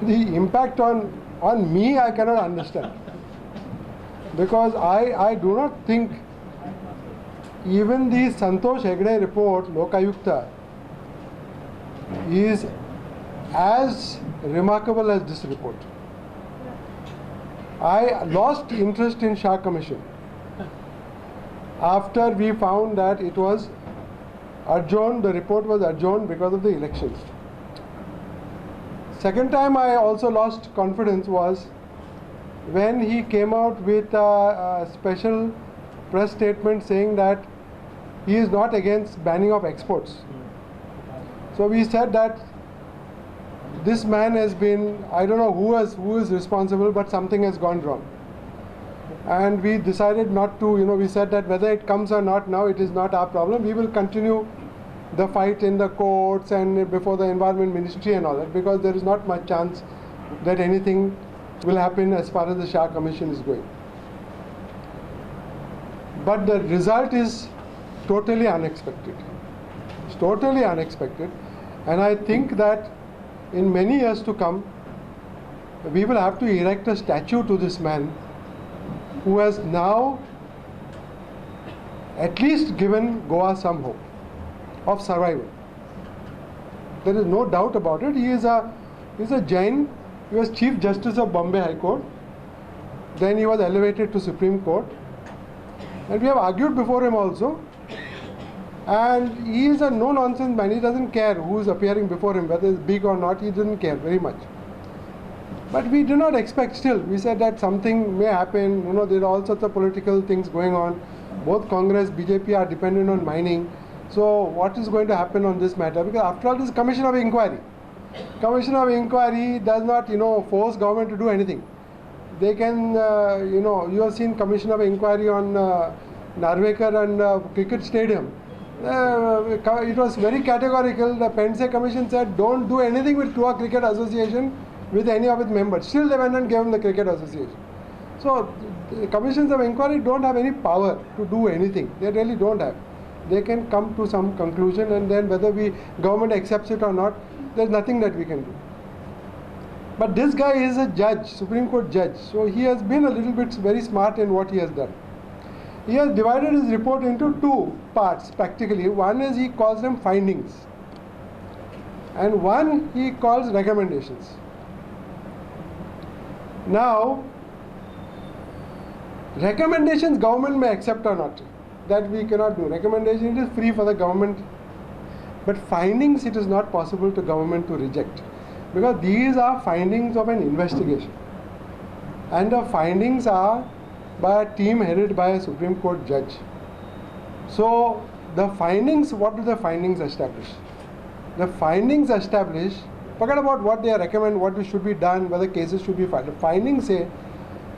The impact on me, I cannot understand. Because I do not think even the Santosh Hegde report, Lokayukta, is as remarkable as this report. I lost interest in Shah Commission after we found that it was adjourned, the report was adjourned because of the elections. Second time I also lost confidence was when he came out with a special press statement saying that he is not against banning of exports. So we said that this man has been, I don't know who is responsible, but something has gone wrong. And we decided not to, we said that whether it comes or not now, it is not our problem. We will continue the fight in the courts and before the Environment Ministry and all that, because there is not much chance that anything will happen as far as the Shah Commission is going. But the result is totally unexpected. It's totally unexpected. And I think that in many years to come, we will have to erect a statue to this man who has now at least given Goa some hope of survival. There is no doubt about it. He is a Jain. He was Chief Justice of Bombay High Court. Then he was elevated to Supreme Court. And we have argued before him also. And he is a no-nonsense man. He doesn't care who is appearing before him, whether it's big or not. He doesn't care very much. But we do not expect still. We said that something may happen. There are all sorts of political things going on. Both Congress, BJP are dependent on mining. So what is going to happen on this matter? Because after all, this is Commission of Inquiry. Commission of Inquiry does not, force government to do anything. They can, you have seen Commission of Inquiry on Narvekar and cricket stadium. It was very categorical. The Pense Commission said, don't do anything with Goa Cricket Association with any of its members. Still they went and gave them the Cricket Association. So the commissions of inquiry don't have any power to do anything. They really don't have. They can come to some conclusion, and then whether government accepts it or not, there's nothing that we can do. But this guy is a judge, Supreme Court judge. So he has been a little bit very smart in what he has done. He has divided his report into two parts practically. One is he calls them findings, and one he calls recommendations. Now, recommendations government may accept or not. That we cannot do. Recommendation, it is free for the government. But findings, it is not possible to government to reject. Because these are findings of an investigation. And the findings are by a team headed by a Supreme Court judge. So the findings, what do the findings establish? The findings establish, forget about what they recommend, what should be done, whether cases should be filed. The findings say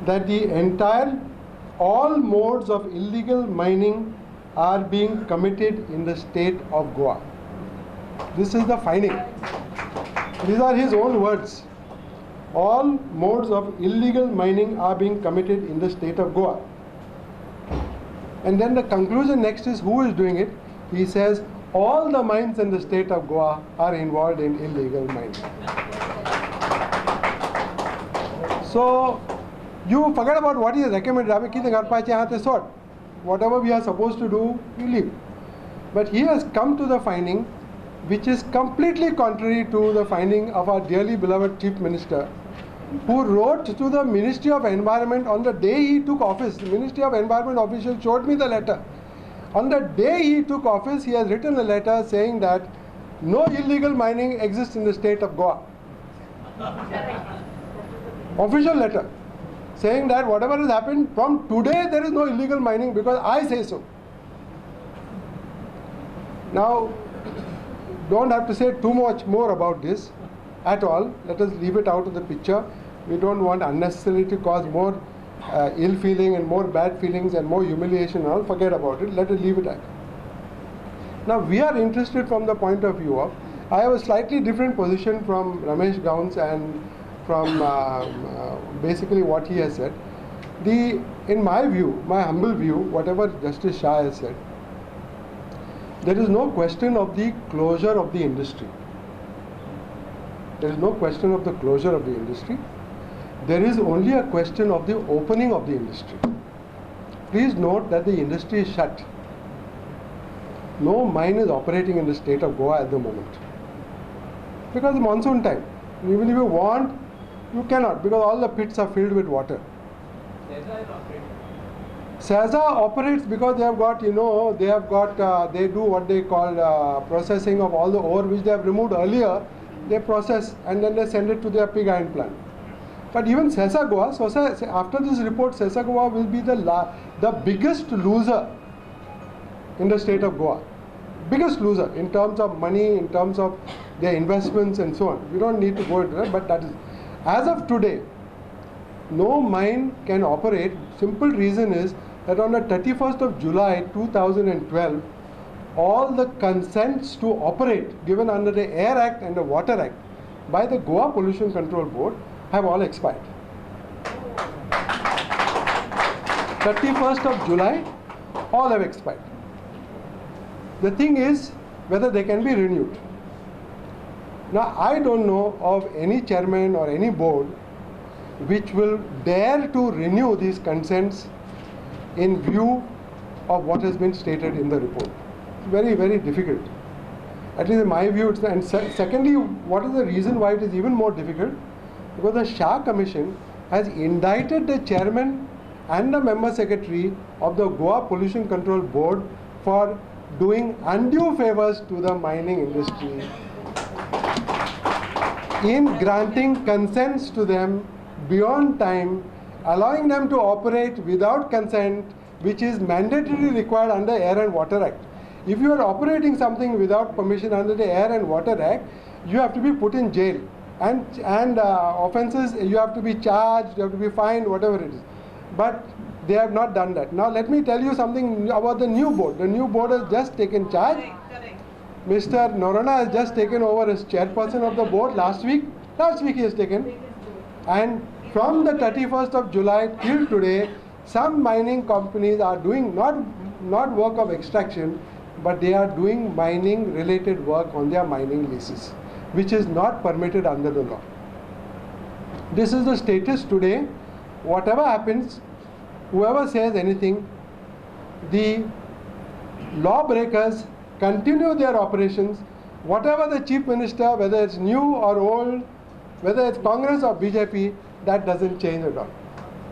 that all modes of illegal mining are being committed in the state of Goa. This is the finding. These are his own words. All modes of illegal mining are being committed in the state of Goa. And then the conclusion next is who is doing it. He says all the mines in the state of Goa are involved in illegal mining. So you forget about what he has recommended. Whatever we are supposed to do, you leave. But he has come to the finding which is completely contrary to the finding of our dearly beloved Chief Minister, who wrote to the Ministry of Environment on the day he took office. The Ministry of Environment official showed me the letter. On the day he took office, he has written a letter saying that no illegal mining exists in the state of Goa. Official letter saying that whatever has happened, from today there is no illegal mining because I say so. Now, don't have to say too much more about this at all. Let us leave it out of the picture. We don't want unnecessarily to cause more ill feeling and more bad feelings and more humiliation and all. Forget about it. Let us leave it at. Now, we are interested from the point of view of, I have a slightly different position from Ramesh Gowns and from basically what he has said. In my view, my humble view, whatever Justice Shah has said, there is no question of the closure of the industry. There is no question of the closure of the industry. There is only a question of the opening of the industry. Please note that the industry is shut. No mine is operating in the state of Goa at the moment. Because the monsoon time. Even if you want, you cannot, because all the pits are filled with water. SASA operates because they have got, they do what they call processing of all the ore which they have removed earlier. They process and then they send it to their pig iron plant. But even SASA Goa, after this report, SASA Goa will be the biggest loser in the state of Goa. Biggest loser in terms of money, in terms of their investments and so on. We don't need to go into that, but that is, as of today, no mine can operate. Simple reason is that on the 31st of July 2012, all the consents to operate given under the Air Act and the Water Act by the Goa Pollution Control Board have all expired. 31st of July, all have expired. The thing is whether they can be renewed. Now, I don't know of any chairman or any board which will dare to renew these consents in view of what has been stated in the report. It's very, very difficult. At least in my view, and secondly, what is the reason why it is even more difficult? Because the Shah Commission has indicted the chairman and the member secretary of the Goa Pollution Control Board for doing undue favors to the mining industry in granting consents to them beyond time, allowing them to operate without consent, which is mandatorily required under Air and Water Act. If you are operating something without permission under the Air and Water Act, you have to be put in jail. And offences, you have to be charged, you have to be fined, whatever it is. But they have not done that. Now let me tell you something about the new board. The new board has just taken charge. Correct. Mr. Norana has just taken over as chairperson of the board last week. Last week he has taken. And from the 31st of July till today, some mining companies are doing not work of extraction, but they are doing mining related work on their mining leases, which is not permitted under the law. This is the status today. Whatever happens, whoever says anything, the lawbreakers continue their operations. Whatever the chief minister, whether it's new or old, whether it's Congress or BJP, that doesn't change at all.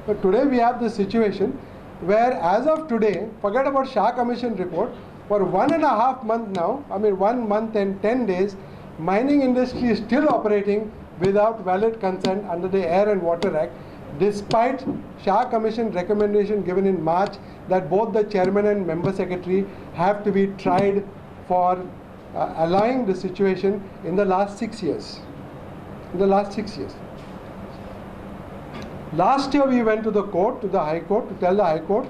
But today we have this situation where, as of today, forget about Shah Commission report, for 1.5 months now, 1 month and 10 days, mining industry is still operating without valid consent under the Air and Water Act, despite Shah Commission recommendation given in March that both the chairman and member secretary have to be tried for allowing the situation in the last 6 years. In the last 6 years. Last year we went to the court, to the High Court, to tell the High Court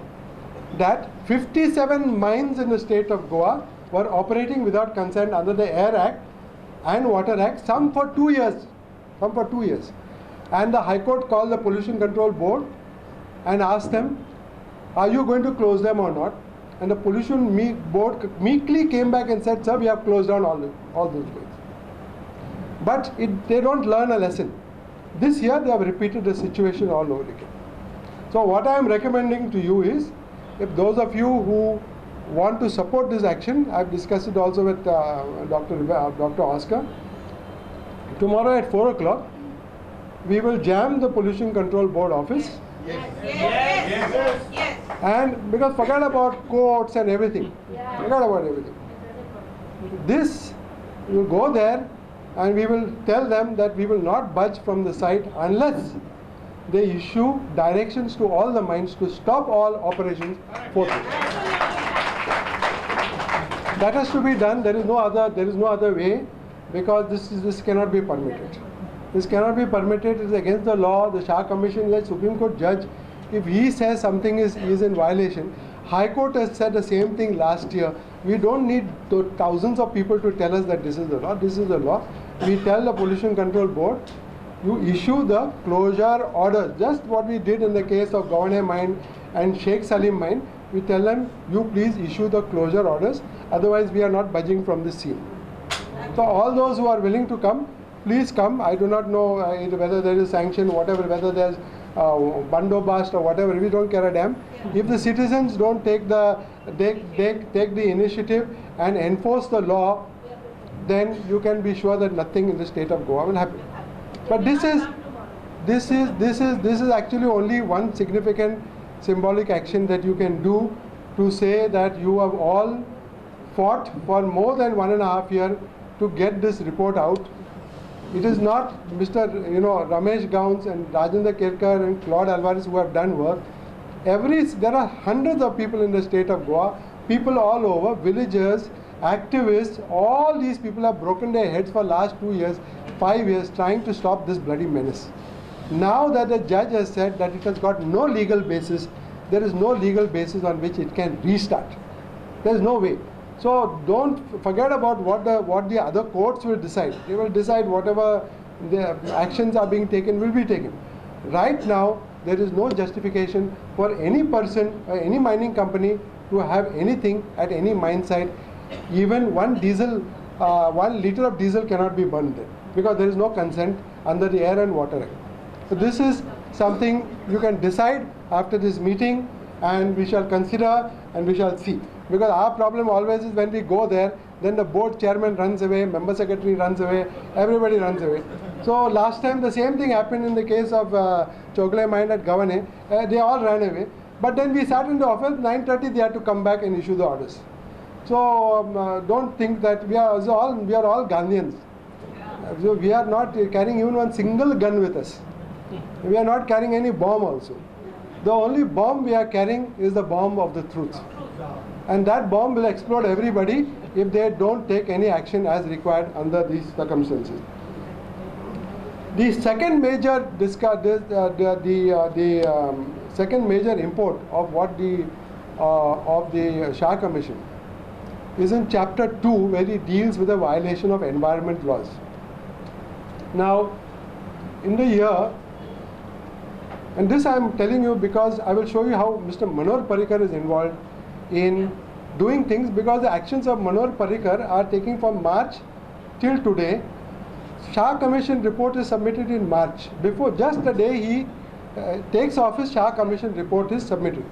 that 57 mines in the state of Goa were operating without consent under the Air Act and Water Act, some for 2 years. Some for 2 years. And the High Court called the Pollution Control Board and asked them, are you going to close them or not? And the Pollution Board meekly came back and said, sir, we have closed down all those mines. But they don't learn a lesson. This year they have repeated the situation all over again. So what I am recommending to you is, if those of you who want to support this action, I have discussed it also with Dr. Oscar. Tomorrow at 4 o'clock, we will jam the Pollution Control Board office. Yes. And because forget about courts and everything. Forget about everything. This, we will go there and we will tell them that we will not budge from the site unless they issue directions to all the mines to stop all operations forthwith. That has to be done. There is no other way, because this cannot be permitted. This cannot be permitted. It is against the law. The Shah Commission is a Supreme Court judge. If he says something is in violation, High Court has said the same thing last year. We don't need thousands of people to tell us that this is the law. This is the law. We tell the Pollution Control Board, you issue the closure orders. Just what we did in the case of Governor Mine and Sheikh Salim Mine. We tell them, you please issue the closure orders. Otherwise, we are not budging from the scene. So all those who are willing to come, please come. I do not know whether there is sanction, whatever, whether there's bandobast or whatever. We don't care a damn. If the citizens don't take the initiative and enforce the law, then you can be sure that nothing in the state of Goa will happen. But this is actually only one significant symbolic action that you can do to say that you have all fought for more than 1.5 years to get this report out. It is not Mr. Ramesh Gowns and Rajendra Kerkar and Claude Alvarez who have done work. There are hundreds of people in the state of Goa, people all over, villagers, activists, all these people have broken their heads for last 2 years, 5 years trying to stop this bloody menace. Now that the judge has said that it has got no legal basis, there is no legal basis on which it can restart. There is no way. So don't forget about what the other courts will decide. They will decide whatever the actions are being taken will be taken. Right now, there is no justification for any person or any mining company to have anything at any mine site. Even 1 liter of diesel cannot be burned there because there is no consent under the Air and Water Act. So this is something you can decide after this meeting, and we shall consider and we shall see. Because our problem always is when we go there, then the board chairman runs away, member secretary runs away, everybody runs away. So last time the same thing happened in the case of Chogle mine at Gavane. They all ran away. But then we sat in the office, 9:30 they had to come back and issue the orders. So don't think that we are all Gandhians. So we are not carrying even one single gun with us. We are not carrying any bomb also. The only bomb we are carrying is the bomb of the truth. And that bomb will explode everybody if they don't take any action as required under these circumstances. The second major second major import of what the Shah Commission is in chapter 2, where it deals with the violation of environment laws. Now, in the year, and this I am telling you because I will show you how Mr. Manor Parrikar is involved in doing things, because the actions of Manor Parrikar are taking from March till today. Shah Commission report is submitted in March. Before, just the day he takes office, Shah Commission report is submitted.